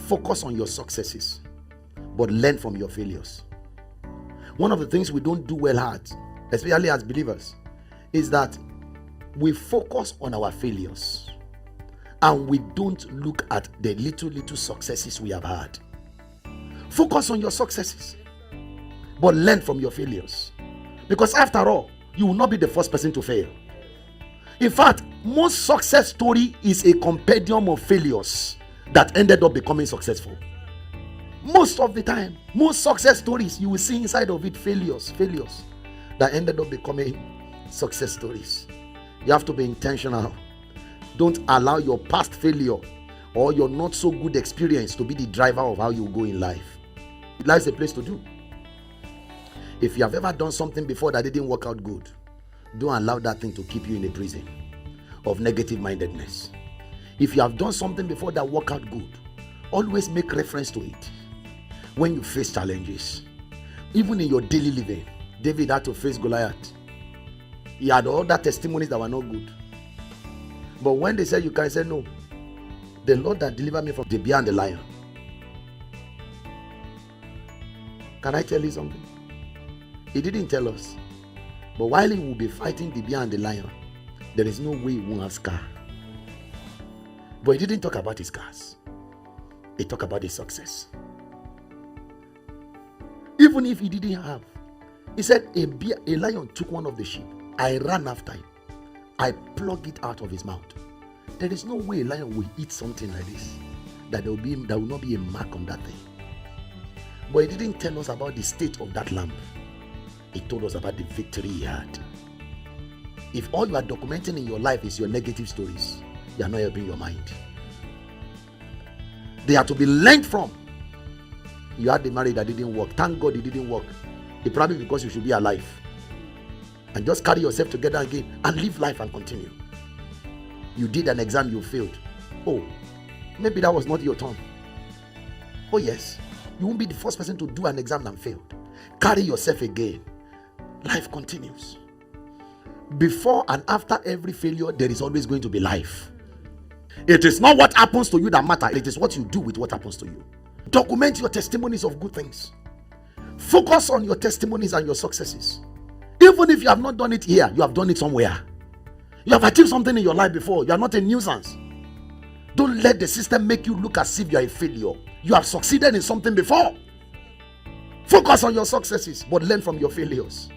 Focus on your successes, but learn from your failures. One of the things we don't do well at, especially as believers, is that we focus on our failures and we don't look at the little successes we have had. Focus on your successes, but learn from your failures. Because after all, you will not be the first person to fail. In fact, most success story is a compendium of failures that ended up becoming successful. Most of the time, most success stories, you will see inside of it failures that ended up becoming success stories. You have to be intentional. Don't allow your past failure or your not so good experience to be the driver of how you go in life. Life is a place to do. If you have ever done something before that didn't work out good, don't allow that thing to keep you in a prison of negative mindedness. If you have done something before that worked out good, always make reference to it when you face challenges. Even in your daily living, David had to face Goliath. He had all that testimonies that were not good. But when they said you can say no, the Lord that delivered me from the bear and the lion. Can I tell you something? He didn't tell us. But while he will be fighting the bear and the lion, there is no way he won't have scar. But he didn't talk about his scars. He talked about his success. Even if he didn't have, he said a lion took one of the sheep. I ran after him. I plucked it out of his mouth. There is no way a lion will eat something like this that there will not be a mark on that thing. But he didn't tell us about the state of that lamb. He told us about the victory he had. If all you are documenting in your life is your negative stories, you are not helping your mind. They are to be learned from. You had the marriage that didn't work. Thank God it didn't work. It's probably because you should be alive. And just carry yourself together again and live life and continue. You did an exam, you failed. Oh, maybe that was not your turn. Oh yes, you won't be the first person to do an exam and failed. Carry yourself again. Life continues. Before and after every failure, there is always going to be life. It is not what happens to you that matters. It is what you do with what happens to you. Document your testimonies of good things. Focus on your testimonies and your successes. Even if you have not done it here, you have done it somewhere. You have achieved something in your life before. You are not a nuisance. Don't let the system make you look as if you are a failure. You have succeeded in something before. Focus on your successes, but learn from your failures.